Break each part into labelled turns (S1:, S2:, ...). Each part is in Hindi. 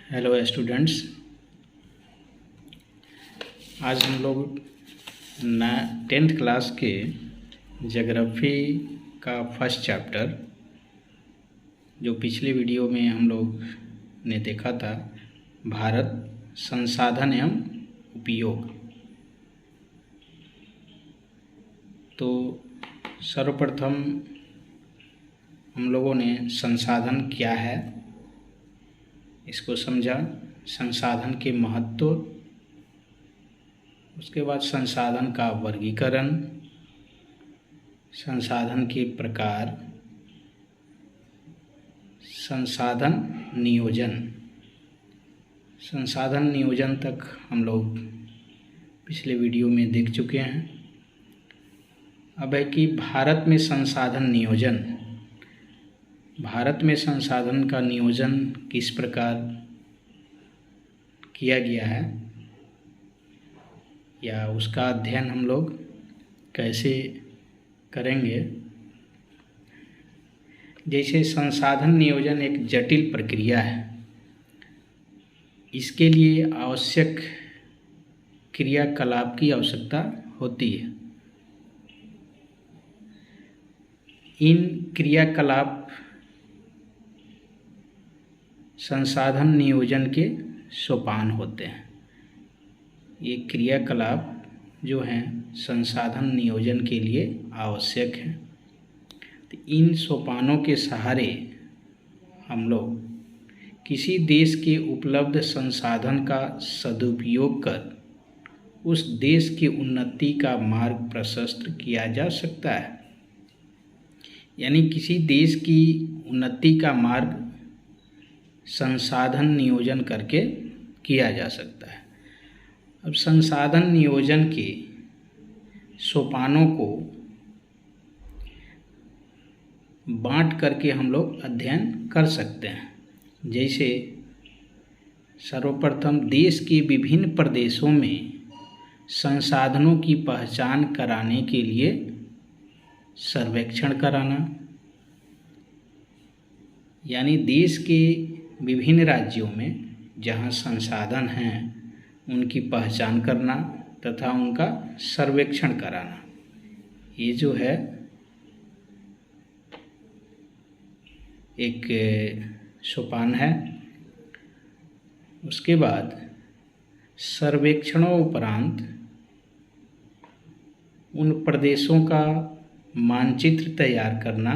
S1: Hello students. आज हम लोग 10th क्लास के ज्योग्राफी का फर्स्ट चैप्टर जो पिछले वीडियो में हम लोग ने देखा था, भारत संसाधन एवं उपयोग। तो सर्वप्रथम हम लोगों ने संसाधन क्या है इसको समझा, संसाधन के महत्व, उसके बाद संसाधन का वर्गीकरण, संसाधन के प्रकार, संसाधन नियोजन। संसाधन नियोजन तक हम लोग पिछले वीडियो में देख चुके हैं। अब है कि भारत में संसाधन नियोजन, भारत में संसाधन का नियोजन किस प्रकार किया गया है या उसका अध्ययन हम लोग कैसे करेंगे। जैसे संसाधन नियोजन एक जटिल प्रक्रिया है, इसके लिए आवश्यक क्रियाकलाप की आवश्यकता होती है। इन क्रियाकलाप संसाधन नियोजन के सोपान होते हैं। ये क्रियाकलाप जो हैं संसाधन नियोजन के लिए आवश्यक हैं। तो इन सोपानों के सहारे हम लोग किसी देश के उपलब्ध संसाधन का सदुपयोग कर उस देश की उन्नति का मार्ग प्रशस्त किया जा सकता है। यानी किसी देश की उन्नति का मार्ग संसाधन नियोजन करके किया जा सकता है। अब संसाधन नियोजन के सोपानों को बांट करके हम लोग अध्ययन कर सकते हैं। जैसे सर्वप्रथम देश के विभिन्न प्रदेशों में संसाधनों की पहचान कराने के लिए सर्वेक्षण कराना, यानी देश के विभिन्न राज्यों में जहाँ संसाधन हैं उनकी पहचान करना तथा उनका सर्वेक्षण कराना, ये जो है एक सोपान है। उसके बाद सर्वेक्षणों उपरांत उन प्रदेशों का मानचित्र तैयार करना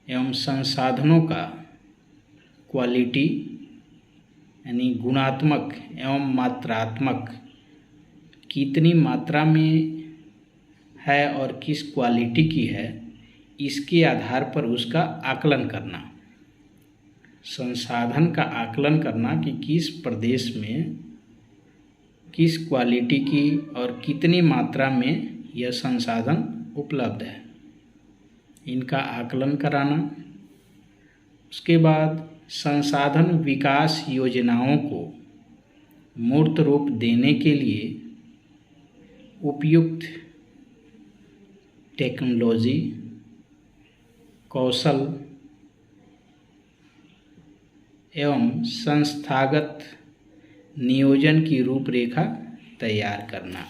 S1: एवं संसाधनों का क्वालिटी यानी गुणात्मक एवं मात्रात्मक कितनी मात्रा में है और किस क्वालिटी की है, इसके आधार पर उसका आकलन करना। संसाधन का आकलन करना कि किस प्रदेश में किस क्वालिटी की और कितनी मात्रा में यह संसाधन उपलब्ध है, इनका आकलन कराना। उसके बाद संसाधन विकास योजनाओं को मूर्त रूप देने के लिए उपयुक्त टेक्नोलॉजी, कौशल एवं संस्थागत नियोजन की रूपरेखा तैयार करना।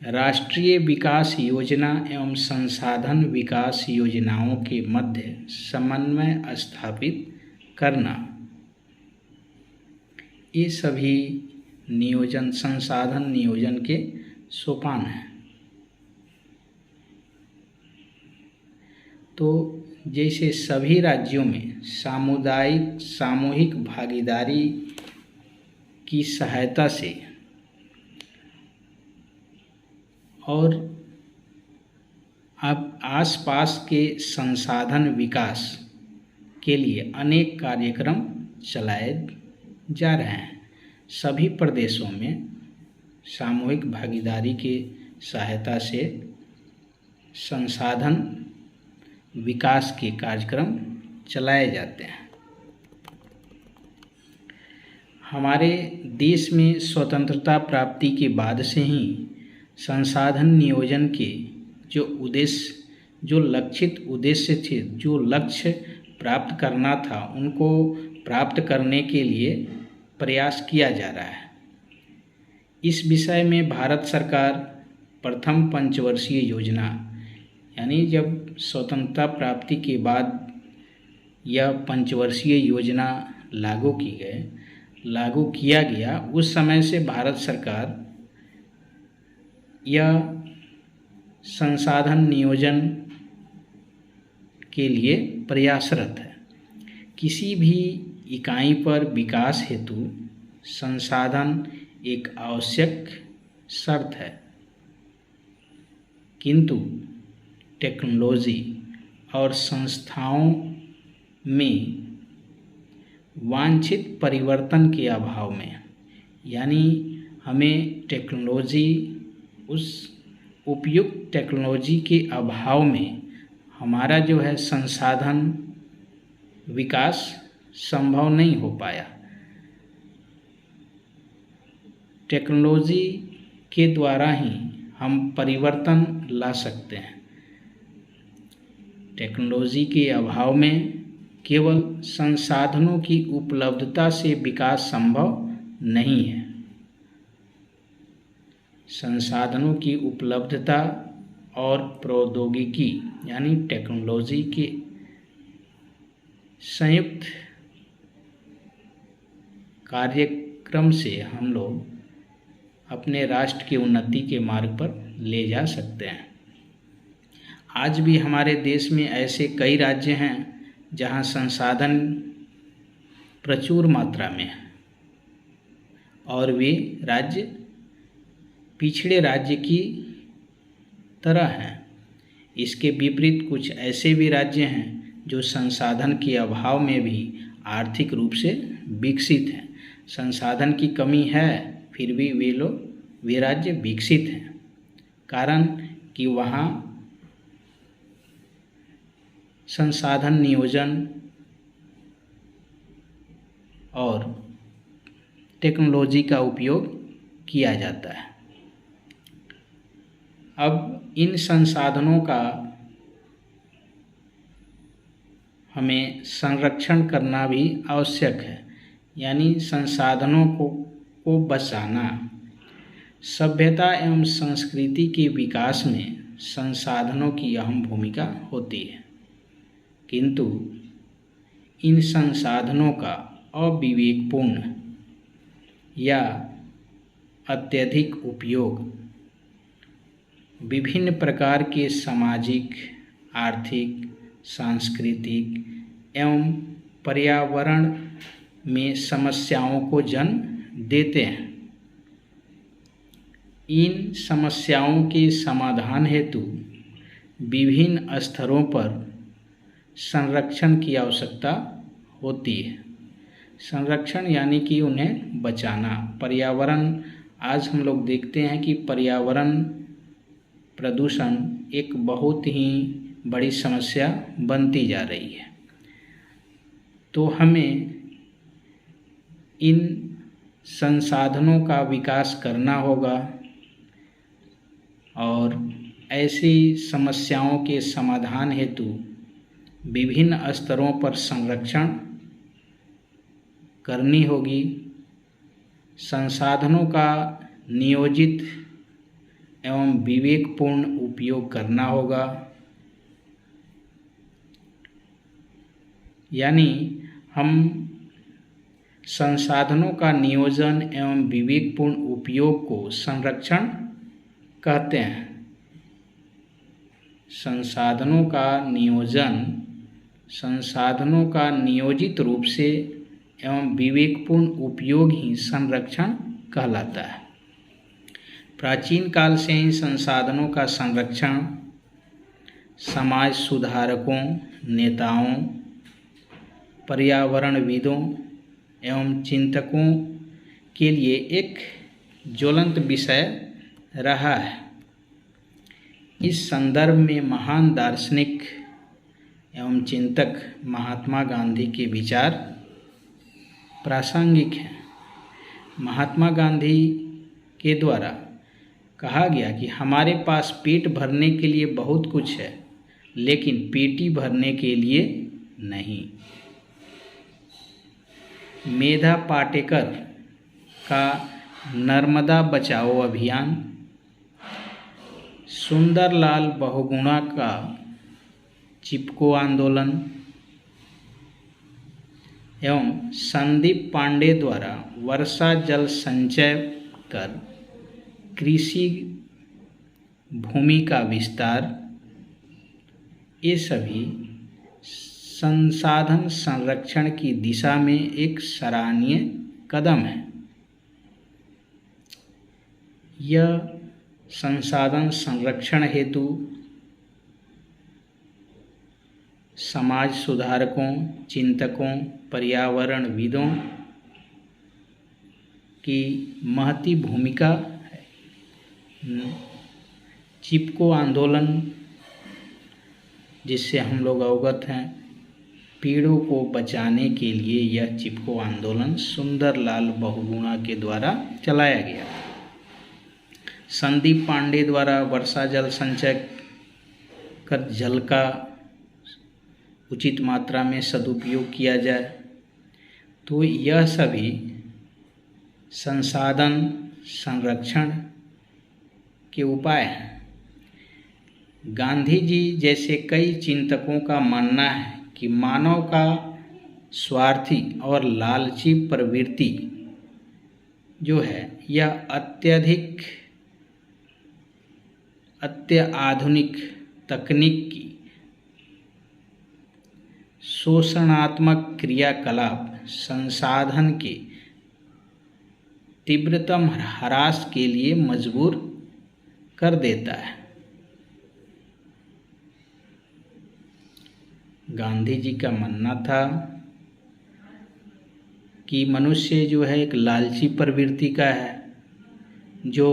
S1: राष्ट्रीय विकास योजना एवं संसाधन विकास योजनाओं के मध्य समन्वय स्थापित करना, ये सभी नियोजन संसाधन नियोजन के सोपान हैं। तो जैसे सभी राज्यों में सामूहिक भागीदारी की सहायता से और अब आसपास के संसाधन विकास के लिए अनेक कार्यक्रम चलाए जा रहे हैं। सभी प्रदेशों में सामूहिक भागीदारी की सहायता से संसाधन विकास के कार्यक्रम चलाए जाते हैं। हमारे देश में स्वतंत्रता प्राप्ति के बाद से ही संसाधन नियोजन के जो लक्षित उद्देश्य थे, जो लक्ष्य प्राप्त करना था उनको प्राप्त करने के लिए प्रयास किया जा रहा है। इस विषय में भारत सरकार प्रथम पंचवर्षीय योजना, यानी जब स्वतंत्रता प्राप्ति के बाद यह पंचवर्षीय योजना लागू किया गया, उस समय से भारत सरकार यह संसाधन नियोजन के लिए प्रयासरत है। किसी भी इकाई पर विकास हेतु संसाधन एक आवश्यक शर्त है, किंतु टेक्नोलॉजी और संस्थाओं में वांछित परिवर्तन के अभाव में, यानी हमें टेक्नोलॉजी, उस उपयुक्त टेक्नोलॉजी के अभाव में हमारा जो है संसाधन विकास संभव नहीं हो पाया। टेक्नोलॉजी के द्वारा ही हम परिवर्तन ला सकते हैं। टेक्नोलॉजी के अभाव में केवल संसाधनों की उपलब्धता से विकास संभव नहीं है। संसाधनों की उपलब्धता और प्रौद्योगिकी यानी टेक्नोलॉजी के संयुक्त कार्यक्रम से हम लोग अपने राष्ट्र की उन्नति के मार्ग पर ले जा सकते हैं। आज भी हमारे देश में ऐसे कई राज्य हैं जहां संसाधन प्रचुर मात्रा में है और वे राज्य पिछड़े राज्य की तरह हैं। इसके विपरीत कुछ ऐसे भी राज्य हैं जो संसाधन के अभाव में भी आर्थिक रूप से विकसित हैं। संसाधन की कमी है फिर भी वे राज्य विकसित हैं, कारण कि वहाँ संसाधन नियोजन और टेक्नोलॉजी का उपयोग किया जाता है। अब इन संसाधनों का हमें संरक्षण करना भी आवश्यक है, यानी संसाधनों को बचाना। सभ्यता एवं संस्कृति के विकास में संसाधनों की अहम भूमिका होती है, किंतु इन संसाधनों का अविवेकपूर्ण या अत्यधिक उपयोग विभिन्न प्रकार के सामाजिक, आर्थिक, सांस्कृतिक एवं पर्यावरण में समस्याओं को जन्म देते हैं। इन समस्याओं के समाधान हेतु विभिन्न स्तरों पर संरक्षण की आवश्यकता होती है। संरक्षण यानी कि उन्हें बचाना। पर्यावरण, आज हम लोग देखते हैं कि पर्यावरण प्रदूषण एक बहुत ही बड़ी समस्या बनती जा रही है। तो हमें इन संसाधनों का विकास करना होगा और ऐसी समस्याओं के समाधान हेतु विभिन्न स्तरों पर संरक्षण करनी होगी। संसाधनों का नियोजित एवं विवेकपूर्ण उपयोग करना होगा, यानी हम संसाधनों का नियोजन एवं विवेकपूर्ण उपयोग को संरक्षण कहते हैं। संसाधनों का नियोजित रूप से एवं विवेकपूर्ण उपयोग ही संरक्षण कहलाता है। प्राचीन काल से ही संसाधनों का संरक्षण समाज सुधारकों, नेताओं, पर्यावरणविदों एवं चिंतकों के लिए एक ज्वलंत विषय रहा है। इस संदर्भ में महान दार्शनिक एवं चिंतक महात्मा गांधी के विचार प्रासंगिक हैं। महात्मा गांधी के द्वारा कहा गया कि हमारे पास पेट भरने के लिए बहुत कुछ है, लेकिन पेटी भरने के लिए नहीं। मेधा पाटेकर का नर्मदा बचाओ अभियान, सुंदरलाल बहुगुणा का चिपको आंदोलन एवं संदीप पांडे द्वारा वर्षा जल संचय कर कृषि भूमि का विस्तार, ये सभी संसाधन संरक्षण की दिशा में एक सराहनीय कदम है। यह संसाधन संरक्षण हेतु समाज सुधारकों, चिंतकों, पर्यावरणविदों की महती भूमिका है। चिपको आंदोलन, जिससे हम लोग अवगत हैं, पेड़ों को बचाने के लिए यह चिपको आंदोलन सुंदरलाल बहुगुणा के द्वारा चलाया गया। संदीप पांडे द्वारा वर्षा जल संचय कर जल का उचित मात्रा में सदुपयोग किया जाए, तो यह सभी संसाधन संरक्षण के उपाय हैं। गांधी जी जैसे कई चिंतकों का मानना है कि मानव का स्वार्थी और लालची प्रवृत्ति जो है, यह अत्याधुनिक तकनीक की शोषणात्मक क्रियाकलाप संसाधन के तीव्रतम ह्रास के लिए मजबूर कर देता है। गांधी जी का मानना था कि मनुष्य जो है एक लालची प्रवृत्ति का है, जो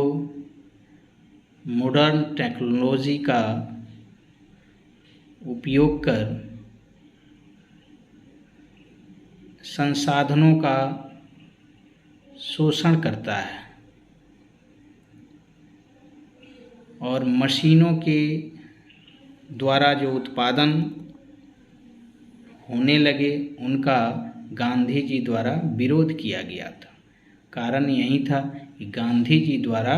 S1: मॉडर्न टेक्नोलॉजी का उपयोग कर संसाधनों का शोषण करता है और मशीनों के द्वारा जो उत्पादन होने लगे, उनका गांधी जी द्वारा विरोध किया गया था। कारण यही था कि गांधी जी द्वारा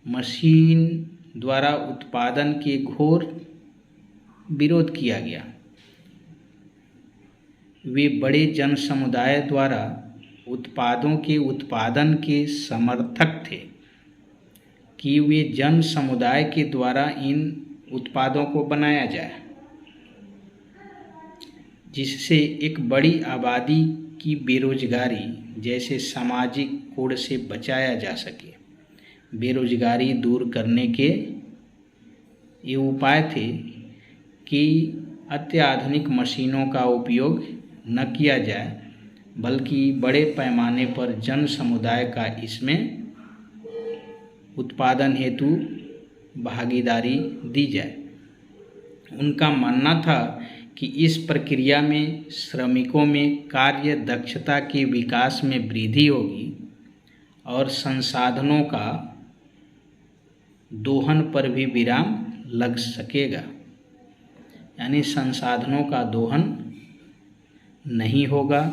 S1: मशीन द्वारा उत्पादन के घोर विरोध किया गया। वे बड़े जन समुदाय द्वारा उत्पादों के उत्पादन के समर्थक थे कि वे जन समुदाय के द्वारा इन उत्पादों को बनाया जाए, जिससे एक बड़ी आबादी की बेरोजगारी जैसे सामाजिक कोड़ से बचाया जा सके। बेरोजगारी दूर करने के ये उपाय थे कि अत्याधुनिक मशीनों का उपयोग न किया जाए, बल्कि बड़े पैमाने पर जन समुदाय का इसमें उत्पादन हेतु भागीदारी दी जाए। उनका मानना था कि इस प्रक्रिया में श्रमिकों में कार्य दक्षता के विकास में वृद्धि होगी और संसाधनों का दोहन पर भी विराम लग सकेगा। यानी संसाधनों का दोहन नहीं होगा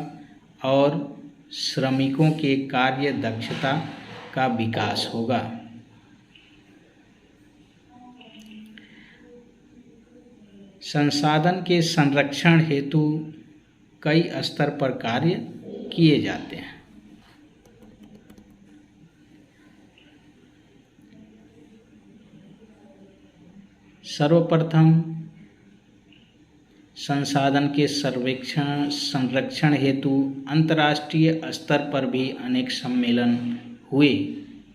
S1: और श्रमिकों के कार्य दक्षता का विकास होगा। संसाधन के संरक्षण हेतु कई स्तर पर कार्य किए जाते हैं। सर्वप्रथम संसाधन के संरक्षण हेतु अंतर्राष्ट्रीय स्तर पर भी अनेक सम्मेलन हुए,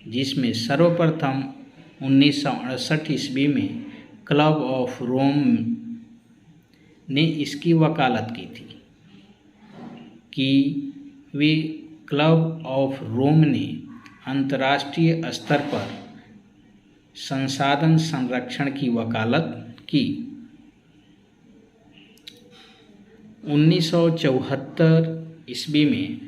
S1: जिसमें सर्वप्रथम 1968 ईस्वी में क्लब ऑफ रोम ने इसकी वकालत की थी कि वे क्लब ऑफ रोम ने अंतर्राष्ट्रीय स्तर पर संसाधन संरक्षण की वकालत की। 1974 ईस्वी में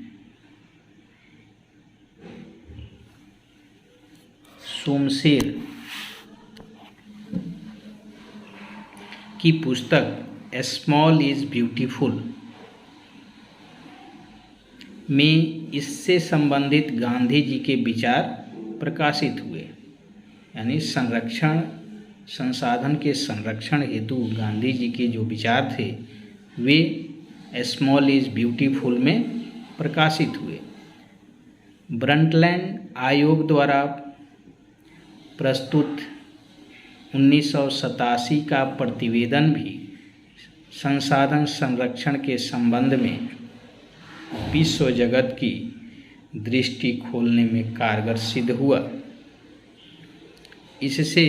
S1: सोमशेर की पुस्तक स्मॉल इज ब्यूटीफुल में इससे संबंधित गांधी जी के विचार प्रकाशित हुए। यानी संसाधन के संरक्षण हेतु गांधी जी के जो विचार थे वे स्मॉल इज ब्यूटीफुल में प्रकाशित हुए। ब्रंटलैंड आयोग द्वारा प्रस्तुत 1987 का प्रतिवेदन भी संसाधन संरक्षण के संबंध में विश्व जगत की दृष्टि खोलने में कारगर सिद्ध हुआ। इससे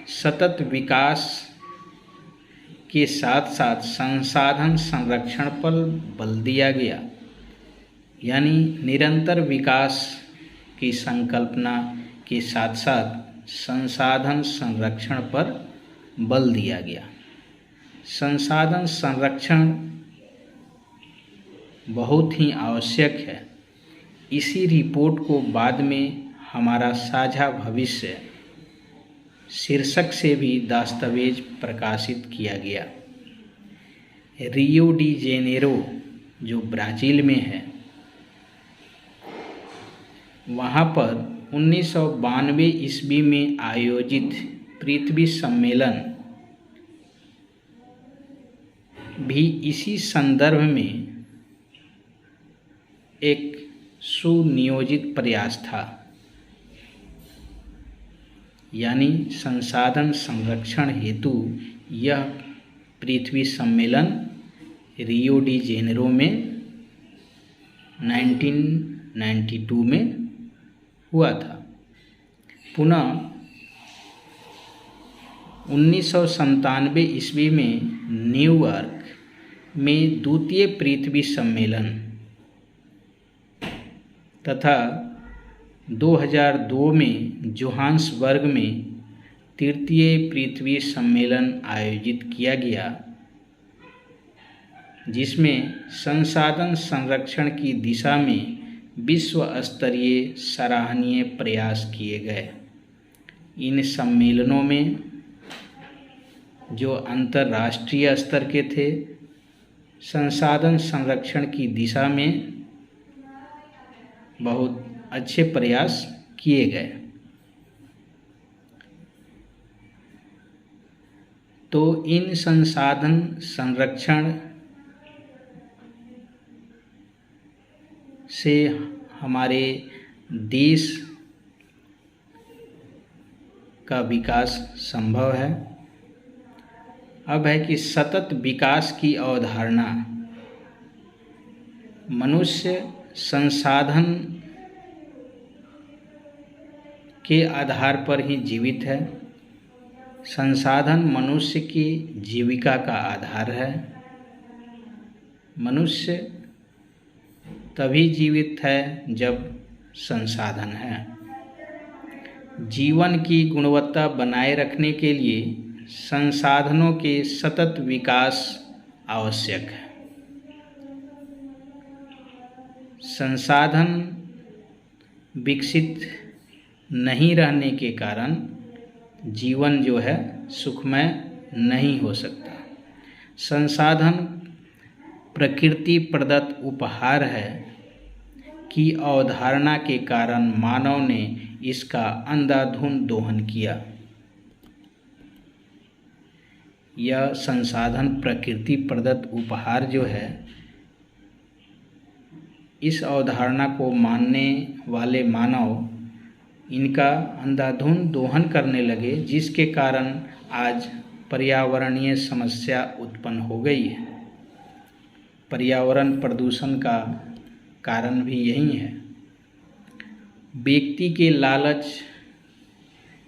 S1: सतत विकास के साथ साथ संसाधन संरक्षण पर बल दिया गया। यानी निरंतर विकास की संकल्पना के साथ साथ संसाधन संरक्षण पर बल दिया गया। संसाधन संरक्षण बहुत ही आवश्यक है। इसी रिपोर्ट को बाद में हमारा साझा भविष्य शीर्षक से भी दस्तावेज प्रकाशित किया गया। रियो डी जेनेरो जो ब्राज़ील में है, वहाँ पर 1992 ईस्वी में आयोजित पृथ्वी सम्मेलन भी इसी संदर्भ में एक सुनियोजित प्रयास था। यानी संसाधन संरक्षण हेतु यह पृथ्वी सम्मेलन रियो डी जेनेरो में 1992 में हुआ था। पुनः 1997 ईस्वी में न्यूयॉर्क में द्वितीय पृथ्वी सम्मेलन तथा 2002 में जोहान्सबर्ग में तृतीय पृथ्वी सम्मेलन आयोजित किया गया, जिसमें संसाधन संरक्षण की दिशा में विश्व स्तरीय सराहनीय प्रयास किए गए। इन सम्मेलनों में जो अंतर्राष्ट्रीय स्तर के थे, संसाधन संरक्षण की दिशा में बहुत अच्छे प्रयास किए गए। तो इन संसाधन संरक्षण से हमारे देश का विकास संभव है। अब है कि सतत विकास की अवधारणा मनुष्य संसाधन के आधार पर ही जीवित है। संसाधन मनुष्य की जीविका का आधार है। मनुष्य तभी जीवित है जब संसाधन है। जीवन की गुणवत्ता बनाए रखने के लिए संसाधनों के सतत विकास आवश्यक है। संसाधन विकसित नहीं रहने के कारण जीवन जो है सुखमय नहीं हो सकता। संसाधन प्रकृति प्रदत्त उपहार है की अवधारणा के कारण मानव ने इसका अंधाधुंध दोहन किया। यह संसाधन प्रकृति प्रदत्त उपहार जो है, इस अवधारणा को मानने वाले मानव इनका अंधाधुंध दोहन करने लगे, जिसके कारण आज पर्यावरणीय समस्या उत्पन्न हो गई है। पर्यावरण प्रदूषण का कारण भी यही है। व्यक्ति के लालच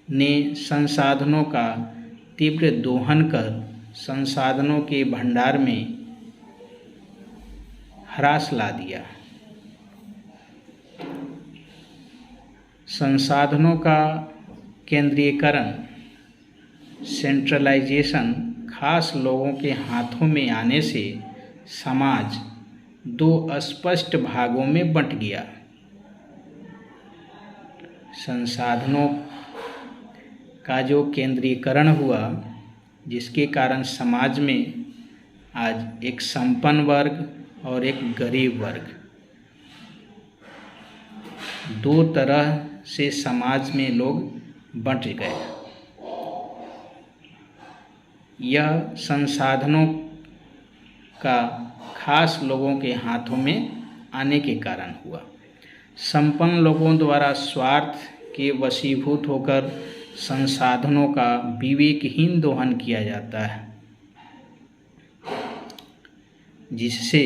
S1: ने संसाधनों का तीव्र दोहन कर संसाधनों के भंडार में ह्रास ला दिया। संसाधनों का केंद्रीयकरण, सेंट्रलाइजेशन खास लोगों के हाथों में आने से समाज दो स्पष्ट भागों में बंट गया। संसाधनों का जो केंद्रीकरण हुआ, जिसके कारण समाज में आज एक संपन्न वर्ग और एक गरीब वर्ग, दो तरह से समाज में लोग बंट गए। यह संसाधनों का खास लोगों के हाथों में आने के कारण हुआ। संपन्न लोगों द्वारा स्वार्थ के वशीभूत होकर संसाधनों का विवेकहीन दोहन किया जाता है, जिससे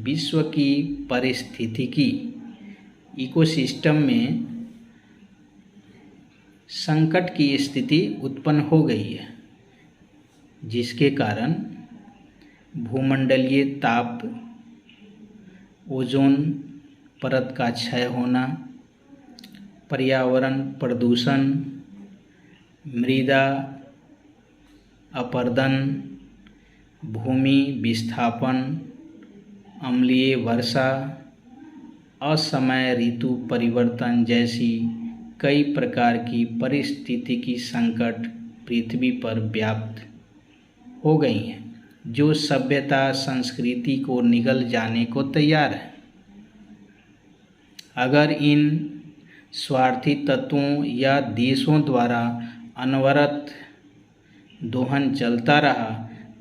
S1: विश्व की पारिस्थितिकी इकोसिस्टम में संकट की स्थिति उत्पन्न हो गई है, जिसके कारण भूमंडलीय ताप, ओजोन परत का क्षय होना, पर्यावरण प्रदूषण, मृदा अपरदन, भूमि विस्थापन, अम्लीय वर्षा, असमय ऋतु परिवर्तन जैसी कई प्रकार की पारिस्थितिकी संकट पृथ्वी पर व्याप्त हो गई हैं, जो सभ्यता संस्कृति को निगल जाने को तैयार है। अगर इन स्वार्थी तत्वों या देशों द्वारा अनवरत दोहन चलता रहा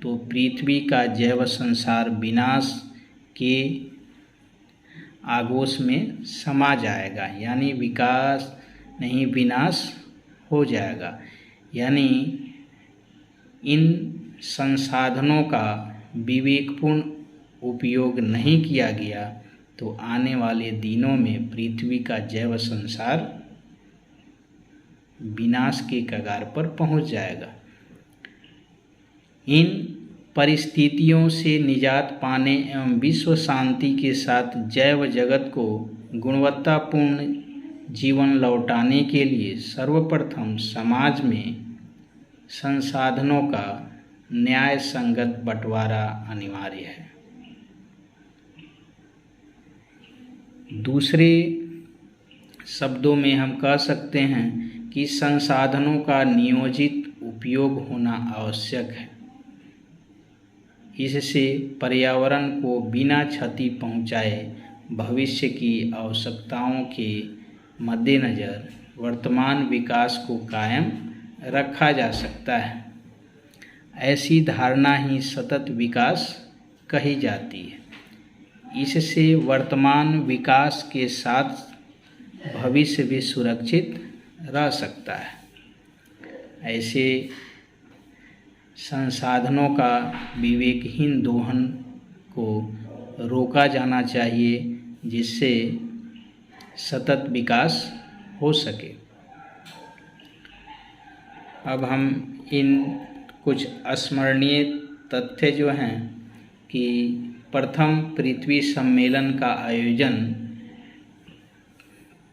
S1: तो पृथ्वी का जैव संसार विनाश के आगोश में समा जाएगा, यानी विकास नहीं विनाश हो जाएगा। यानी इन संसाधनों का विवेकपूर्ण उपयोग नहीं किया गया तो आने वाले दिनों में पृथ्वी का जैव संसार विनाश के कगार पर पहुंच जाएगा। इन परिस्थितियों से निजात पाने एवं विश्व शांति के साथ जैव जगत को गुणवत्तापूर्ण जीवन लौटाने के लिए सर्वप्रथम समाज में संसाधनों का न्याय संगत बंटवारा अनिवार्य है। दूसरे शब्दों में हम कह सकते हैं कि संसाधनों का नियोजित उपयोग होना आवश्यक है। इससे पर्यावरण को बिना क्षति पहुंचाए भविष्य की आवश्यकताओं के मद्देनज़र वर्तमान विकास को कायम रखा जा सकता है। ऐसी धारणा ही सतत विकास कही जाती है। इससे वर्तमान विकास के साथ भविष्य भी सुरक्षित रह सकता है। ऐसे संसाधनों का विवेकहीन दोहन को रोका जाना चाहिए, जिससे सतत विकास हो सके। अब हम इन कुछ स्मरणीय तथ्य जो हैं कि प्रथम पृथ्वी सम्मेलन का आयोजन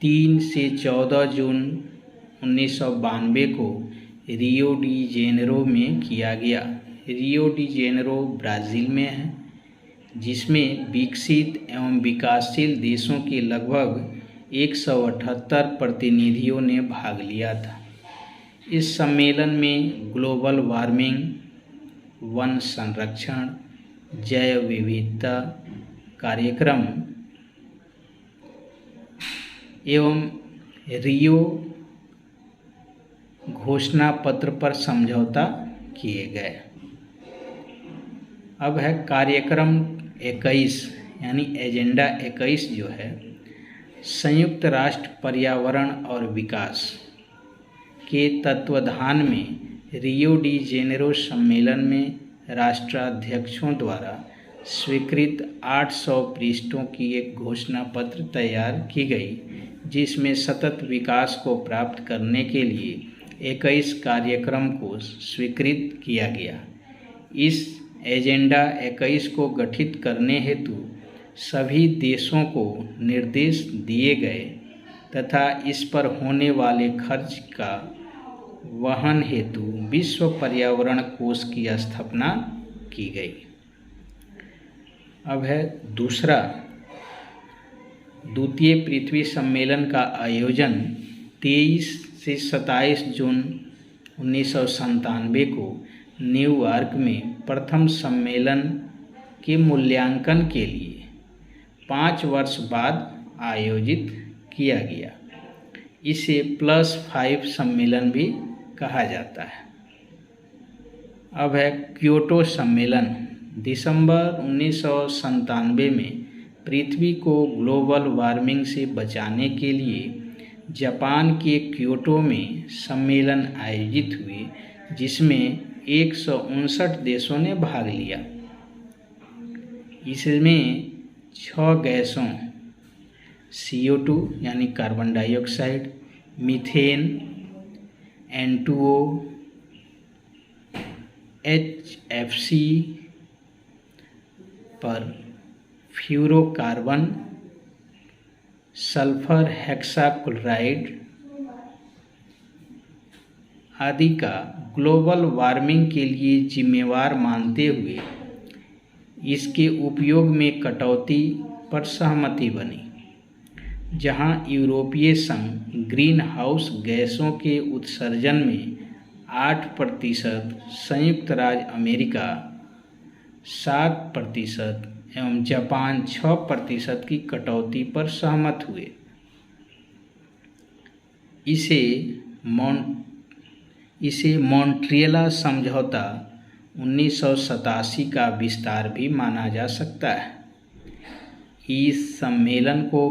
S1: 3 से 14 जून 1992 को रियो डी जेनेरो में किया गया। रियो डी जेनेरो ब्राज़ील में है, जिसमें विकसित एवं विकासशील देशों के लगभग 178 प्रतिनिधियों ने भाग लिया था। इस सम्मेलन में ग्लोबल वार्मिंग, वन संरक्षण, जैव विविधता कार्यक्रम एवं रियो घोषणा पत्र पर समझौता किए गए। अब है कार्यक्रम 21 यानी एजेंडा 21 जो है संयुक्त राष्ट्र पर्यावरण और विकास के तत्वाधान में रियो डी जेनेरो सम्मेलन में राष्ट्राध्यक्षों द्वारा स्वीकृत 800 पृष्ठों की एक घोषणा पत्र तैयार की गई, जिसमें सतत विकास को प्राप्त करने के लिए 21 कार्यक्रम को स्वीकृत किया गया। इस एजेंडा 21 को गठित करने हेतु सभी देशों को निर्देश दिए गए तथा इस पर होने वाले खर्च का वहन हेतु विश्व पर्यावरण कोष की स्थापना की गई। अब है दूसरा, द्वितीय पृथ्वी सम्मेलन का आयोजन 23 से 27 जून 1997 को न्यूयॉर्क में प्रथम सम्मेलन के मूल्यांकन के लिए 5 वर्ष बाद आयोजित किया गया। इसे +5 सम्मेलन भी कहा जाता है। अब है क्योटो सम्मेलन। दिसंबर 1997 में पृथ्वी को ग्लोबल वार्मिंग से बचाने के लिए जापान के क्योटो में सम्मेलन आयोजित हुए, जिसमें 159 देशों ने भाग लिया। इसमें 6 गैसों CO2 यानी carbon dioxide, methane, N2O, HFC पर फ्लोरोकार्बन, सल्फर हेक्साक्लोराइड आदि का ग्लोबल वार्मिंग के लिए जिम्मेवार मानते हुए इसके उपयोग में कटौती पर सहमति बनी, जहां यूरोपीय संघ ग्रीन हाउस गैसों के उत्सर्जन में 8%, संयुक्त राज्य अमेरिका 7% एवं जापान 6% की कटौती पर सहमत हुए। इसे मॉन्ट्रियल समझौता 1987 का विस्तार भी माना जा सकता है। इस सम्मेलन को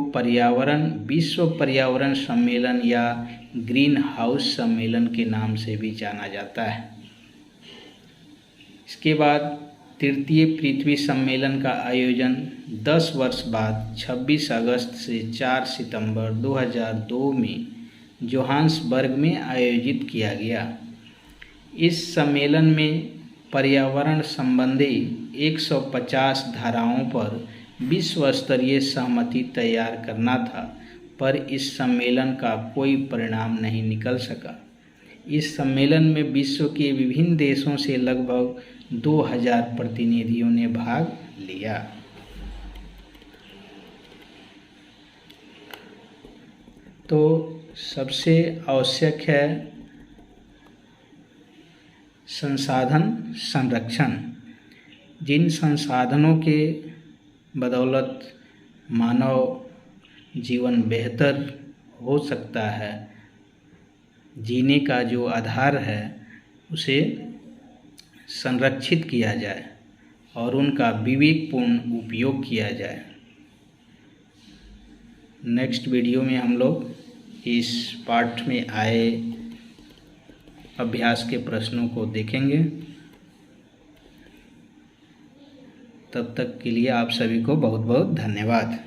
S1: विश्व पर्यावरण सम्मेलन या ग्रीन हाउस सम्मेलन के नाम से भी जाना जाता है। इसके बाद तृतीय पृथ्वी सम्मेलन का आयोजन 10 वर्ष बाद 26 अगस्त से 4 सितंबर 2002 में जोहान्सबर्ग में आयोजित किया गया। इस सम्मेलन में पर्यावरण संबंधी 150 धाराओं पर विश्व स्तरीय सहमति तैयार करना था, पर इस सम्मेलन का कोई परिणाम नहीं निकल सका। इस सम्मेलन में विश्व के विभिन्न देशों से लगभग 2000 प्रतिनिधियों ने भाग लिया। तो सबसे आवश्यक है संसाधन संरक्षण। जिन संसाधनों के बदौलत मानव जीवन बेहतर हो सकता है, जीने का जो आधार है उसे संरक्षित किया जाए और उनका विवेकपूर्ण उपयोग किया जाए। नेक्स्ट वीडियो में हम लोग इस पाठ में आए अभ्यास के प्रश्नों को देखेंगे। तब तक के लिए आप सभी को बहुत बहुत धन्यवाद।